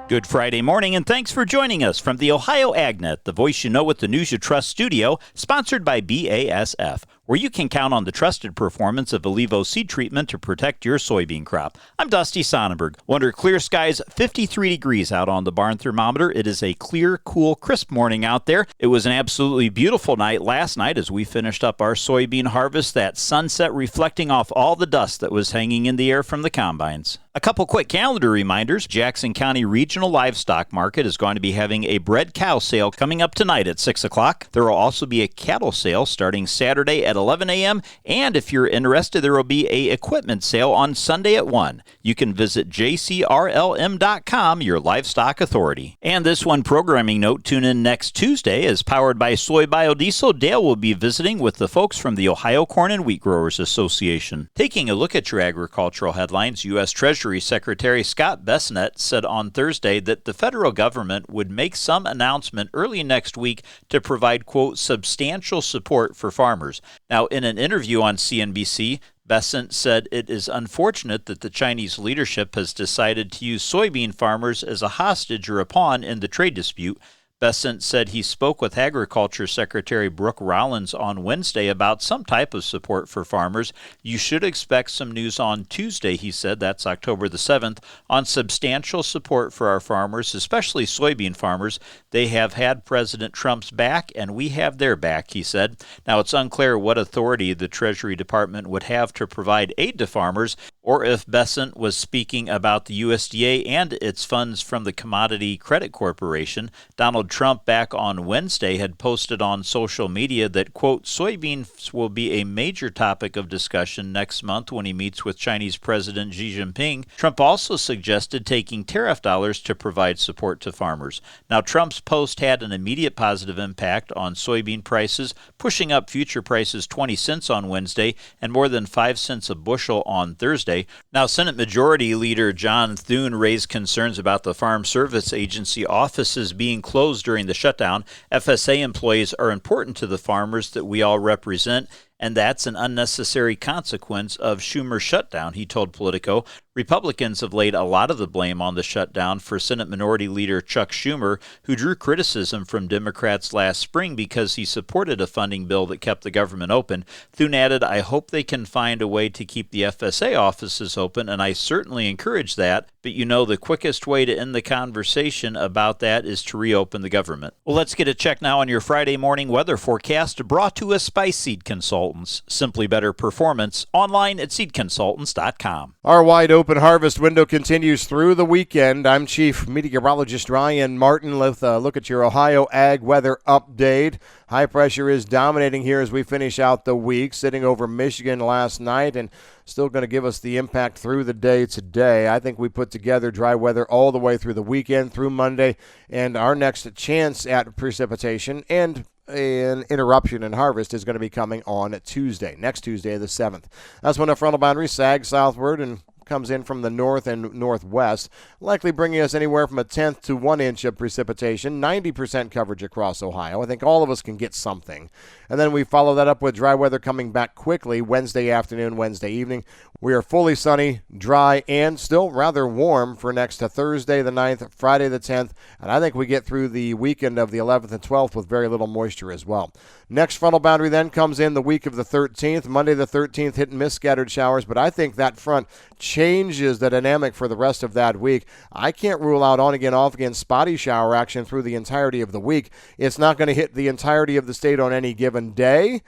Good Friday morning, and thanks for joining us from the Ohio AgNet, the voice you know with the news you trust studio, sponsored by BASF, where you can count on the trusted performance of Alivo seed treatment to protect your soybean crop. I'm Dusty Sonnenberg. Under clear skies, 53 degrees out on the barn thermometer. It is a clear, cool, crisp morning out there. It was an absolutely beautiful night last night as we finished up our soybean harvest, that sunset reflecting off all the dust that was hanging in the air from the combines. A couple quick calendar reminders. Jackson County Regional Livestock Market is going to be having a bred cow sale coming up tonight at 6 o'clock. There will also be a cattle sale starting Saturday at 11 a.m. And if you're interested, there will be a equipment sale on Sunday at 1. You can visit jcrlm.com, your livestock authority. And this one programming note, tune in next Tuesday as powered by soy biodiesel. Dale will be visiting with the folks from the Ohio Corn and Wheat Growers Association. Taking a look at your agricultural headlines, U.S. Treasury Secretary Scott Bessent said on Thursday that the federal government would make some announcement early next week to provide, quote, substantial support for farmers. Now, in an interview on CNBC, Bessent said it is unfortunate that the Chinese leadership has decided to use soybean farmers as a hostage or a pawn in the trade dispute. Bessent said he spoke with Agriculture Secretary Brooke Rollins on Wednesday about some type of support for farmers. You should expect some news on Tuesday, he said, that's October the 7th, on substantial support for our farmers, especially soybean farmers. They have had President Trump's back, and we have their back, he said. Now, it's unclear what authority the Treasury Department would have to provide aid to farmers, or if Bessent was speaking about the USDA and its funds from the Commodity Credit Corporation. Donald Trump back on Wednesday had posted on social media that, quote, soybeans will be a major topic of discussion next month when he meets with Chinese President Xi Jinping. Trump also suggested taking tariff dollars to provide support to farmers. Now, Trump's post had an immediate positive impact on soybean prices, pushing up future prices 20 cents on Wednesday and more than 5 cents a bushel on Thursday. Now, Senate Majority Leader John Thune raised concerns about the Farm Service Agency offices being closed during the shutdown. FSA employees are important to the farmers that we all represent, and that's an unnecessary consequence of Schumer's shutdown, he told Politico. Republicans have laid a lot of the blame on the shutdown for Senate Minority Leader Chuck Schumer, who drew criticism from Democrats last spring because he supported a funding bill that kept the government open. Thune added, I hope they can find a way to keep the FSA offices open, and I certainly encourage that, but you know the quickest way to end the conversation about that is to reopen the government. Well, let's get a check now on your Friday morning weather forecast brought to us by Seed Consultants. Simply better performance, online at seedconsultants.com. Our wide open harvest window continues through the weekend. I'm Chief Meteorologist Ryan Martin with a look at your Ohio Ag weather update. High pressure is dominating here as we finish out the week, sitting over Michigan last night and still going to give us the impact through the day today. I think we put together dry weather all the way through the weekend, through Monday, and our next chance at precipitation and an interruption in harvest is going to be coming on Tuesday, next Tuesday the 7th. That's when the frontal boundary sags southward and comes in from the north and northwest, likely bringing us anywhere from a tenth to 1 inch of precipitation, 90% coverage across Ohio. I think all of us can get something. And then we follow that up with dry weather coming back quickly Wednesday afternoon, Wednesday evening. We are fully sunny, dry, and still rather warm for next to Thursday the 9th, Friday the 10th, and I think we get through the weekend of the 11th and 12th with very little moisture as well. Next frontal boundary then comes in the week of the 13th. Monday the 13th, hit and miss scattered showers, but I think that front changes the dynamic for the rest of that week. I can't rule out on-again, off-again spotty shower action through the entirety of the week. It's not going to hit the entirety of the state on any given day.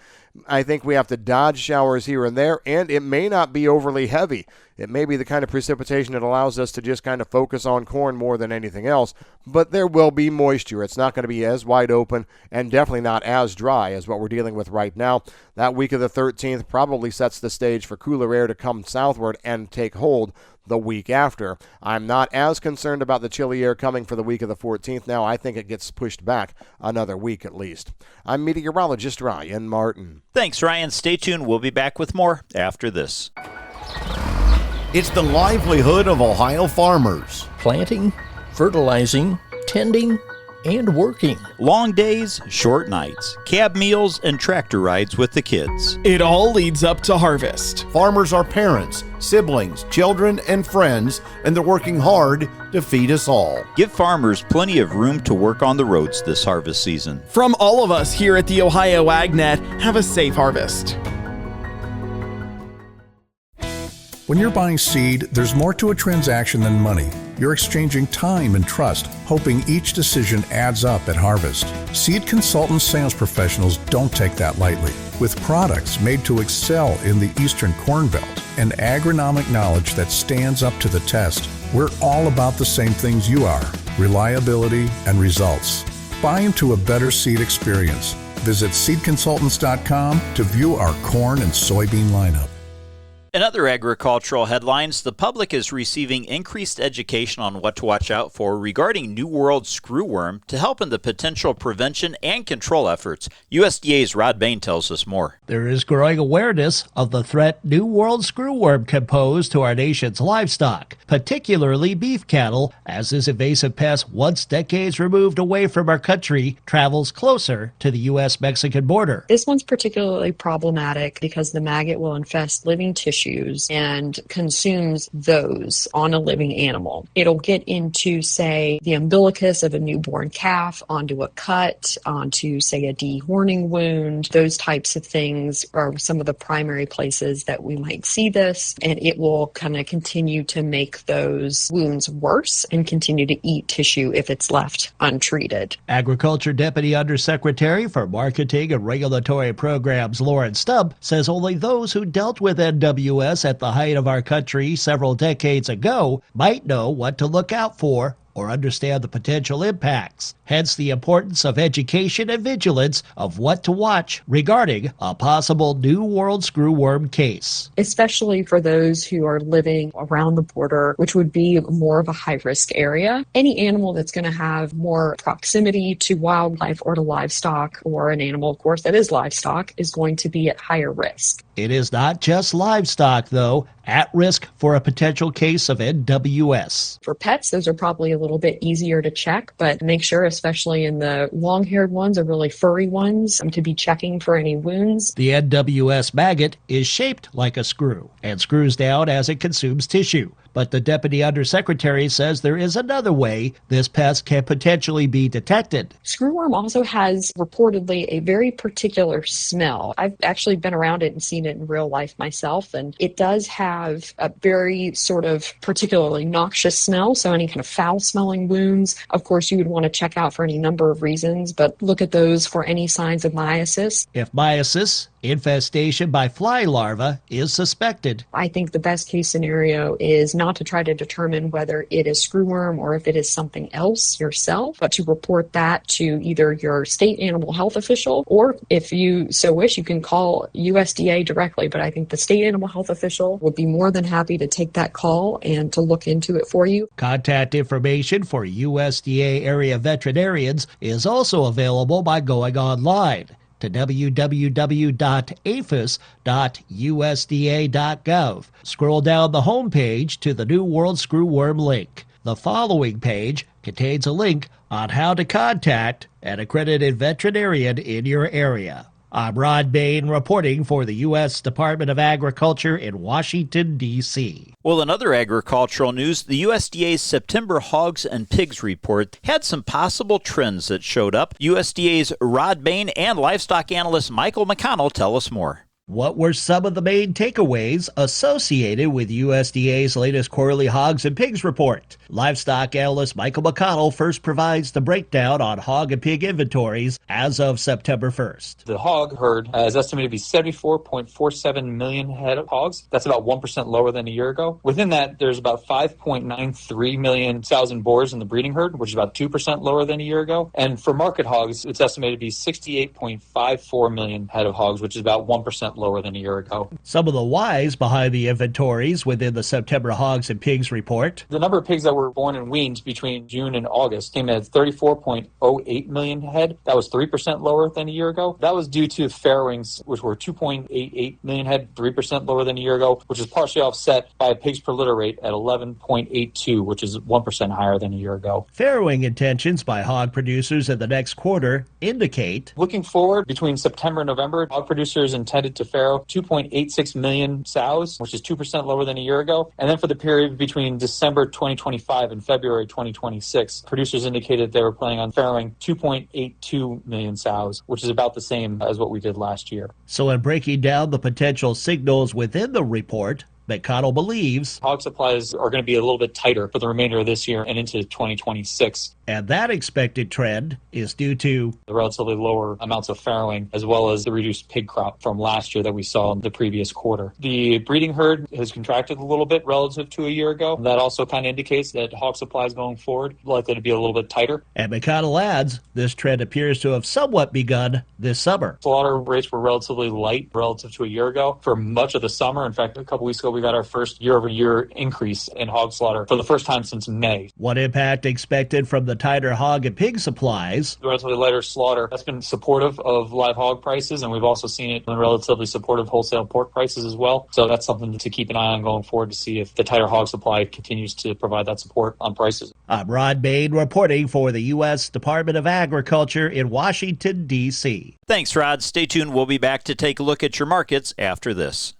I think we have to dodge showers here and there, and it may not be overly heavy. It may be the kind of precipitation that allows us to just kind of focus on corn more than anything else, but there will be moisture. It's not going to be as wide open and definitely not as dry as what we're dealing with right now. That week of the 13th probably sets the stage for cooler air to come southward and take hold the week after. I'm not as concerned about the chilly air coming for the week of the 14th now. I think it gets pushed back another week at least. I'm meteorologist Ryan Martin. Thanks, Ryan. Stay tuned. We'll be back with more after this. It's the livelihood of Ohio farmers. Planting, fertilizing, tending, and working. Long days, short nights, cab meals, and tractor rides with the kids. It all leads up to harvest. Farmers are parents, siblings, children, and friends, and they're working hard to feed us all. Give farmers plenty of room to work on the roads this harvest season. From all of us here at the Ohio AgNet, have a safe harvest. When you're buying seed, there's more to a transaction than money. You're exchanging time and trust, hoping each decision adds up at harvest. Seed consultant sales professionals don't take that lightly. With products made to excel in the Eastern Corn Belt and agronomic knowledge that stands up to the test, we're all about the same things you are: reliability and results. Buy into a better seed experience. Visit seedconsultants.com to view our corn and soybean lineup. In other agricultural headlines, the public is receiving increased education on what to watch out for regarding New World screwworm to help in the potential prevention and control efforts. USDA's Rod Bain tells us more. There is growing awareness of the threat New World screwworm can pose to our nation's livestock, particularly beef cattle, as this invasive pest, once decades removed away from our country, travels closer to the U.S.-Mexican border. This one's particularly problematic because the maggot will infest living tissues and consumes those on a living animal. It'll get into, say, the umbilicus of a newborn calf, onto a cut, onto, say, a dehorning wound. Those types of things are some of the primary places that we might see this, and it will kind of continue to make those wounds worse and continue to eat tissue if it's left untreated. Agriculture Deputy Undersecretary for Marketing and Regulatory Programs Lauren Stubb says only those who dealt with NWS at the height of our country several decades ago might know what to look out for or understand the potential impacts. Hence the importance of education and vigilance of what to watch regarding a possible New World screwworm case. Especially for those who are living around the border, which would be more of a high-risk area. Any animal that's going to have more proximity to wildlife or to livestock, or an animal, of course, that is livestock, is going to be at higher risk. It is not just livestock, though, at risk for a potential case of NWS. For pets, those are probably a little bit easier to check, but make sure, especially in the long-haired ones or really furry ones, to be checking for any wounds. The NWS maggot is shaped like a screw and screws down as it consumes tissue. But the Deputy Undersecretary says there is another way this pest can potentially be detected. Screwworm also has reportedly a very particular smell. I've actually been around it and seen it in real life myself, and it does have a very sort of particularly noxious smell, so any kind of foul-smelling wounds, of course, you would want to check out for any number of reasons, but look at those for any signs of myiasis. If myiasis, infestation by fly larvae, is suspected, I think the best case scenario is not to try to determine whether it is screwworm or if it is something else yourself, but to report that to either your state animal health official, or if you so wish, you can call USDA directly. But I think the state animal health official would be more than happy to take that call and to look into it for you. Contact information for USDA area veterinarians is also available by going online to www.aphis.usda.gov. Scroll down the home page to the New World Screwworm link. The following page contains a link on how to contact an accredited veterinarian in your area. I'm Rod Bain reporting for the U.S. Department of Agriculture in Washington, D.C. Well, in other agricultural news, the USDA's September Hogs and Pigs report had some possible trends that showed up. USDA's Rod Bain and livestock analyst Michael McConnell tell us more. What were some of the main takeaways associated with USDA's latest quarterly hogs and pigs report? Livestock analyst Michael McConnell first provides the breakdown on hog and pig inventories as of September 1st. The hog herd is estimated to be 74.47 million head of hogs. That's about 1% lower than a year ago. Within that, there's about 5.93 million sows and boars in the breeding herd, which is about 2% lower than a year ago. And for market hogs, it's estimated to be 68.54 million head of hogs, which is about 1% lower than a year ago. Some of the whys behind the inventories within the September Hogs and Pigs report. The number of pigs that were born and weaned between June and August came in at 34.08 million head. That was 3% lower than a year ago. That was due to farrowings, which were 2.88 million head, 3% lower than a year ago, which is partially offset by a pigs per litter rate at 11.82, which is 1% higher than a year ago. Farrowing intentions by hog producers in the next quarter indicate. Looking forward, between September and November, hog producers intended to farrow 2.86 million sows, which is 2% lower than a year ago. And then for the period between December 2025 and February 2026, producers indicated they were planning on farrowing 2.82 million sows, which is about the same as what we did last year. So in breaking down the potential signals within the report, McConnell believes hog supplies are going to be a little bit tighter for the remainder of this year and into 2026. And that expected trend is due to the relatively lower amounts of farrowing, as well as the reduced pig crop from last year that we saw in the previous quarter. The breeding herd has contracted a little bit relative to a year ago. That also kind of indicates that hog supplies going forward likely to be a little bit tighter. And McConnell adds, this trend appears to have somewhat begun this summer. Slaughter rates were relatively light relative to a year ago for much of the summer. In fact, a couple weeks ago, we got our first year-over-year increase in hog slaughter for the first time since May. What impact expected from the tighter hog and pig supplies? The relatively lighter slaughter, that's been supportive of live hog prices, and we've also seen it in relatively supportive wholesale pork prices as well. So that's something to keep an eye on going forward to see if the tighter hog supply continues to provide that support on prices. I'm Rod Bain reporting for the U.S. Department of Agriculture in Washington, D.C. Thanks, Rod. Stay tuned. We'll be back to take a look at your markets after this.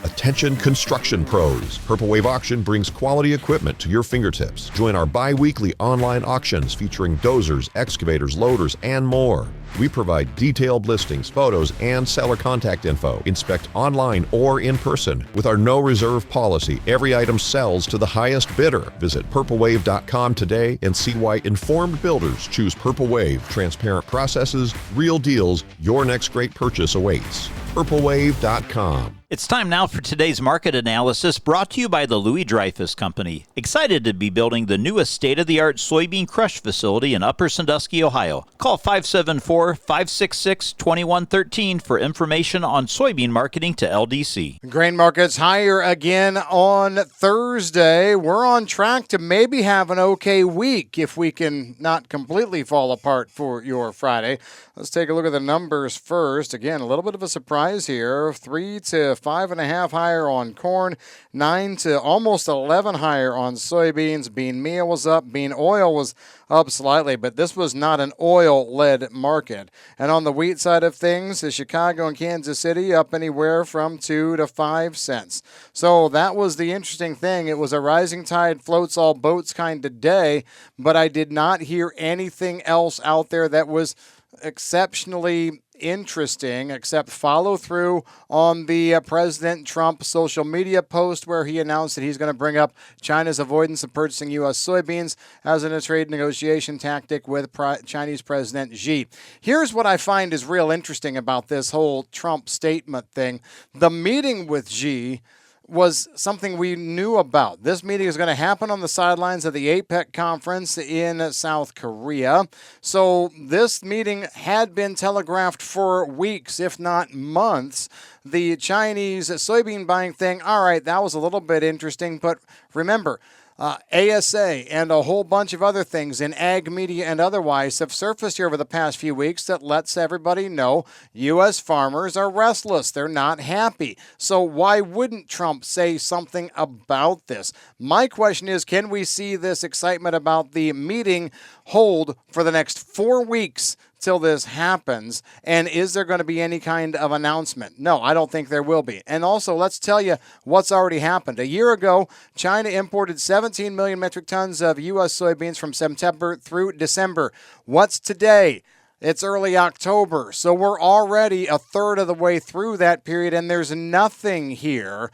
Attention construction pros. Purple Wave Auction brings quality equipment to your fingertips. Join our bi-weekly online auctions featuring dozers, excavators, loaders, and more. We provide detailed listings, photos, and seller contact info. Inspect online or in person. With our no reserve policy, every item sells to the highest bidder. Visit purplewave.com today and see why informed builders choose Purple Wave. Transparent processes, real deals, your next great purchase awaits. purplewave.com. It's time now for today's market analysis, brought to you by the Louis Dreyfus Company. Excited to be building the newest state-of-the-art soybean crush facility in Upper Sandusky, Ohio. Call 574-566-2113 for information on soybean marketing to LDC. Grain markets higher again on Thursday. We're on track to maybe have an okay week if we can not completely fall apart for your Friday. Let's take a look at the numbers first. Again, a little bit of a surprise here. 3 to 5.5 higher on corn, 9 to almost 11 higher on soybeans. Bean meal was up, bean oil was up slightly, but this was not an oil-led market. And on the wheat side of things, the Chicago and Kansas City up anywhere from 2 to 5 cents. So that was the interesting thing. It was a rising tide floats all boats kind of day, but I did not hear anything else out there that was exceptionally interesting, except follow through on the President Trump social media post where he announced that he's going to bring up China's avoidance of purchasing U.S. soybeans as a trade negotiation tactic with Chinese President Xi. Here's what I find is real interesting about this whole Trump statement thing. The meeting with Xi was something we knew about. This meeting is going to happen on the sidelines of the APEC conference in South Korea. So this meeting had been telegraphed for weeks, if not months. The Chinese soybean buying thing, all right, that was a little bit interesting, but remember, ASA and a whole bunch of other things in ag media and otherwise have surfaced here over the past few weeks that lets everybody know U.S. farmers are restless. They're not happy. So why wouldn't Trump say something about this? My question is, can we see this excitement about the meeting hold for the next 4 weeks till this happens? And is there going to be any kind of announcement? No, I don't think there will be. And also, let's tell you what's already happened. A year ago, China imported 17 million metric tons of U.S. soybeans from September through December. What's today? It's early October, so we're already a third of the way through that period, and there's nothing here.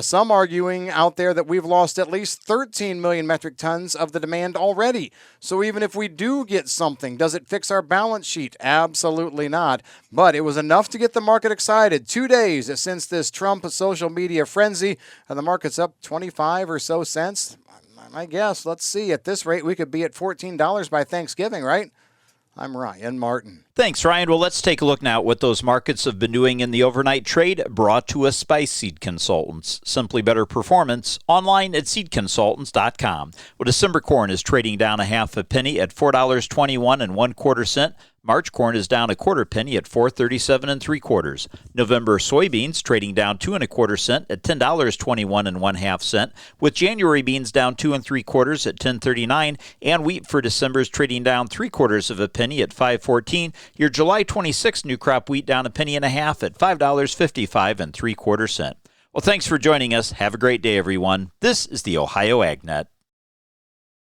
Some arguing out there that we've lost at least 13 million metric tons of the demand already. So even if we do get something, does it fix our balance sheet? Absolutely not. But it was enough to get the market excited. 2 days since this Trump social media frenzy, and the market's up 25 or so cents. I guess, let's see, at this rate, we could be at $14 by Thanksgiving, right? I'm Ryan Martin. Thanks, Ryan. Well, let's take a look now at what those markets have been doing in the overnight trade, brought to us by Seed Consultants. Simply better performance, online at seedconsultants.com. Well, December corn is trading down a half a penny at $4.21 1/4. March corn is down a quarter penny at $4.37 3/4. November soybeans trading down 2 1/4 cents at $10.21 1/2, with January beans down 2 3/4 at $10.39, and wheat for December is trading down 3/4 of a penny at $5.14. Your July 26 new crop wheat down a penny and a half at $5.55 3/4. Well, thanks for joining us. Have a great day, everyone. This is the Ohio AgNet.